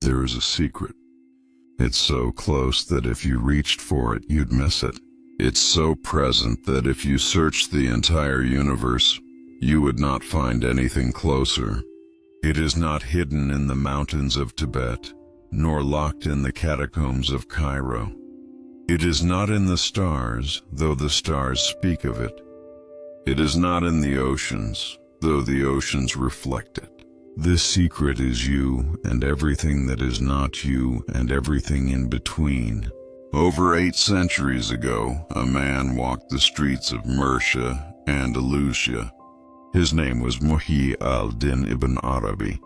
There is a secret. It's so close that if you reached for it, you'd miss it. It's so present that if you searched the entire universe, you would not find anything closer. It is not hidden in the mountains of Tibet, nor locked in the catacombs of Cairo. It is not in the stars, though the stars speak of it. It is not in the oceans, though the oceans reflect it. This secret is you and everything that is not you and everything in between. Over 8 centuries ago, a man walked the streets of Mercia, Andalusia. His name was Muhyi al-Din Ibn Arabi.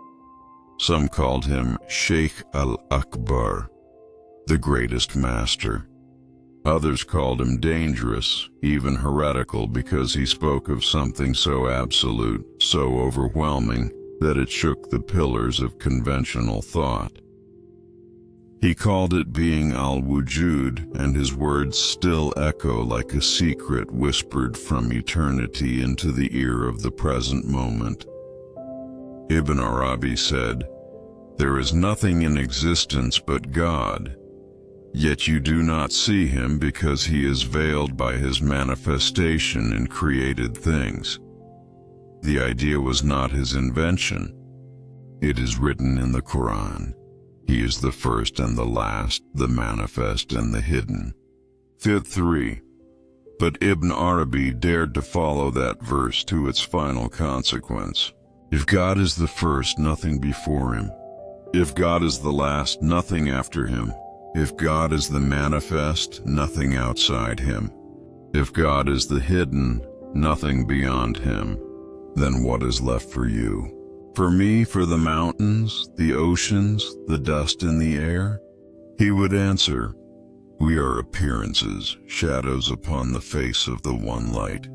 Some called him Shaykh al-Akbar, the greatest master. Others called him dangerous, even heretical, because he spoke of something so absolute, so overwhelming, that it shook the pillars of conventional thought. He called it being al-Wujūd, and his words still echo like a secret whispered from eternity into the ear of the present moment. Ibn Arabi said, "There is nothing in existence but God, yet you do not see him because he is veiled by his manifestation in created things." The idea was not his invention. It is written in the Quran. He is the first and the last, the manifest and the hidden. Fifth 3. But Ibn Arabi dared to follow that verse to its final consequence. If God is the first, nothing before him. If God is the last, nothing after him. If God is the manifest, nothing outside him. If God is the hidden, nothing beyond him. Then what is left for you? For me, for the mountains, the oceans, the dust in the air? He would answer, "We are appearances, shadows upon the face of the one light."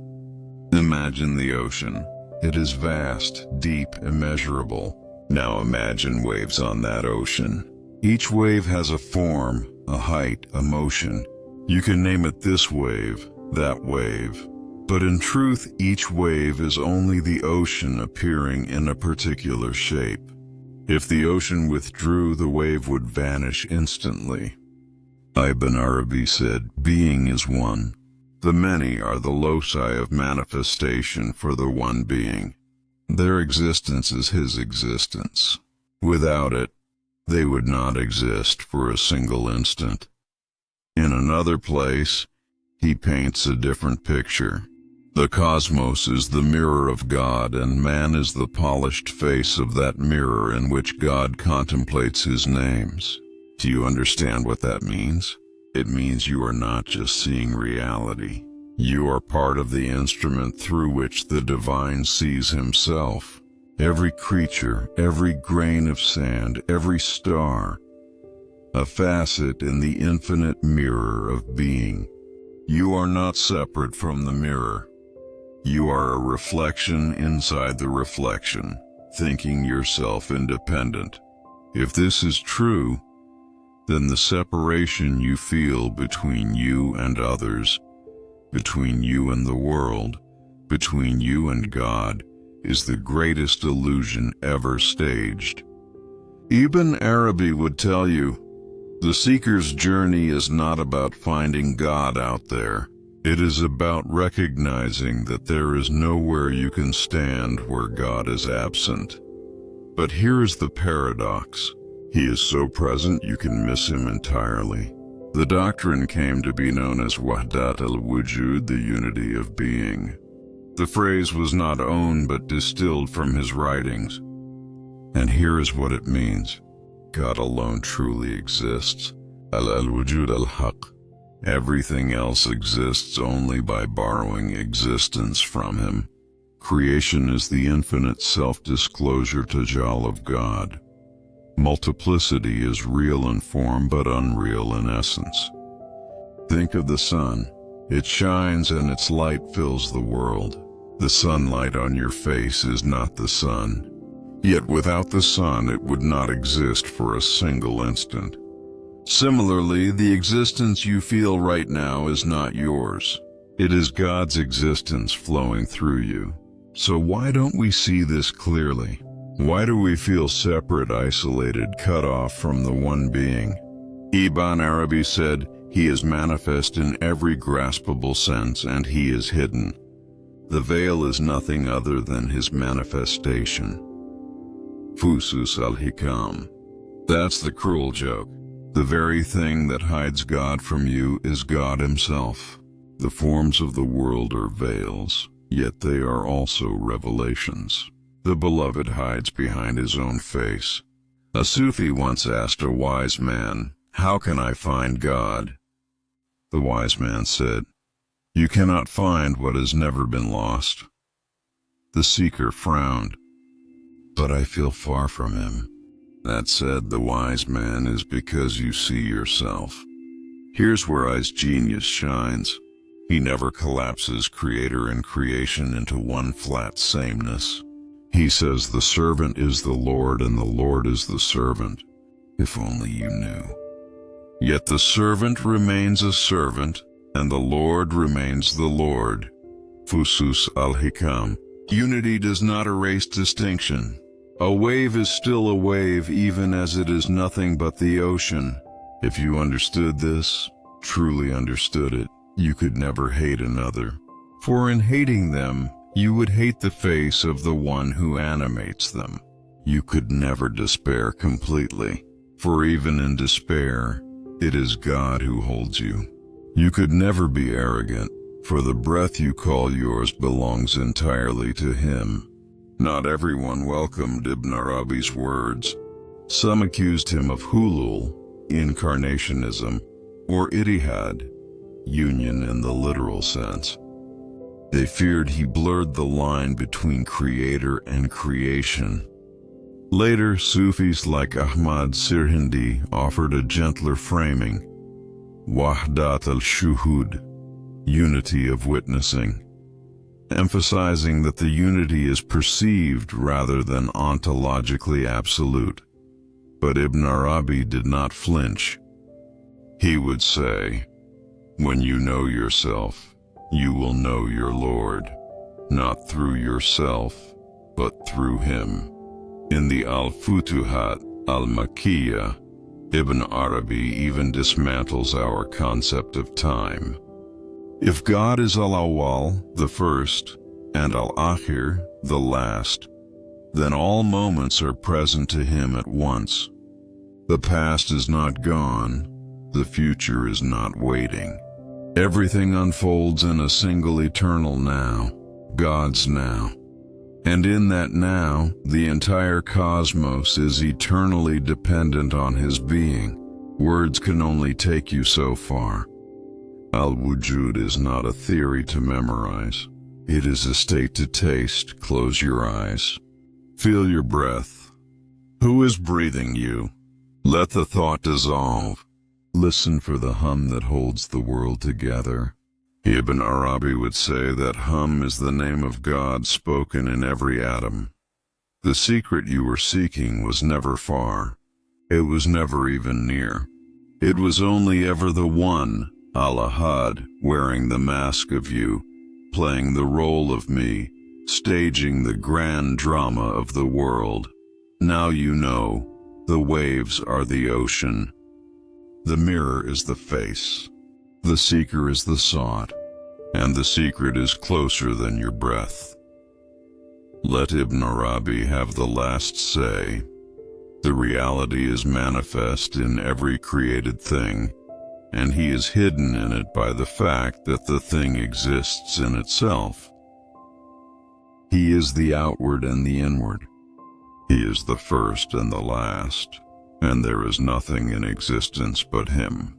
Imagine the ocean. It is vast, deep, immeasurable. Now imagine waves on that ocean. Each wave has a form, a height, a motion. You can name it this wave, that wave. But in truth, each wave is only the ocean appearing in a particular shape. If the ocean withdrew, the wave would vanish instantly. Ibn Arabi said, "Being is one. The many are the loci of manifestation for the one being. Their existence is his existence. Without it, they would not exist for a single instant." In another place, he paints a different picture. The cosmos is the mirror of God, and man is the polished face of that mirror in which God contemplates his names. Do you understand what that means? It means you are not just seeing reality. You are part of the instrument through which the divine sees himself. Every creature, every grain of sand, every star, a facet in the infinite mirror of being. You are not separate from the mirror. You are a reflection inside the reflection, thinking yourself independent. If this is true, then the separation you feel between you and others, between you and the world, between you and God, is the greatest illusion ever staged. Ibn Arabi would tell you, the seeker's journey is not about finding God out there. It is about recognizing that there is nowhere you can stand where God is absent. But here is the paradox. He is so present you can miss him entirely. The doctrine came to be known as Wahdat, al-Wujūd, the unity of being. The phrase was not owned but distilled from his writings. And here is what it means. God alone truly exists. Al-Wujūd al-Haqq. Everything else exists only by borrowing existence from him. Creation is the infinite self-disclosure tajal of God. Multiplicity is real in form but unreal in essence. Think of the sun. It shines and its light fills the world. The sunlight on your face is not the sun. Yet without the sun it would not exist for a single instant. Similarly, the existence you feel right now is not yours. It is God's existence flowing through you. So why don't we see this clearly? Why do we feel separate, isolated, cut off from the one being? Ibn Arabi said, "He is manifest in every graspable sense, and he is hidden. The veil is nothing other than his manifestation." Fusus al-Hikam. That's the cruel joke. The very thing that hides God from you is God himself. The forms of the world are veils, yet they are also revelations. The beloved hides behind his own face. A Sufi once asked a wise man, "How can I find God?" The wise man said, "You cannot find what has never been lost." The seeker frowned, "But I feel far from him." That said, the wise man is because you see yourself. Here's where his genius shines. He never collapses creator and creation into one flat sameness. He says the servant is the Lord and the Lord is the servant. If only you knew. Yet the servant remains a servant, and the Lord remains the Lord. Fusus al-Hikam. Unity does not erase distinction. A wave is still a wave even as it is nothing but the ocean. If you understood this, truly understood it, you could never hate another. For in hating them, you would hate the face of the one who animates them. You could never despair completely, for even in despair, it is God who holds you. You could never be arrogant, for the breath you call yours belongs entirely to him. Not everyone welcomed Ibn Arabi's words. Some accused him of hulul, incarnationism, or ittihad, union in the literal sense. They feared he blurred the line between creator and creation. Later, Sufis like Ahmad Sirhindi offered a gentler framing, Wahdat al-Shuhūd, unity of witnessing, emphasizing that the unity is perceived rather than ontologically absolute. But Ibn Arabi did not flinch. He would say, "When you know yourself, you will know your Lord, not through yourself, but through him." In the al-Futuhat al-Makkiyah, Ibn Arabi even dismantles our concept of time. If God is al-Awwal, the first, and al-Akhir, the last, then all moments are present to him at once. The past is not gone, the future is not waiting. Everything unfolds in a single eternal now, God's now. And in that now, the entire cosmos is eternally dependent on his being. Words can only take you so far. Al-Wujūd is not a theory to memorize. It is a state to taste. Close your eyes. Feel your breath. Who is breathing you? Let the thought dissolve. Listen for the hum that holds the world together. Ibn Arabi would say that hum is the name of God spoken in every atom. The secret you were seeking was never far. It was never even near. It was only ever the one, al-Ahad, wearing the mask of you, playing the role of me, staging the grand drama of the world. Now you know, the waves are the ocean. The mirror is the face. The seeker is the sought, and the secret is closer than your breath. Let Ibn Arabi have the last say. The reality is manifest in every created thing, and he is hidden in it by the fact that the thing exists in itself. He is the outward and the inward. He is the first and the last, and there is nothing in existence but him.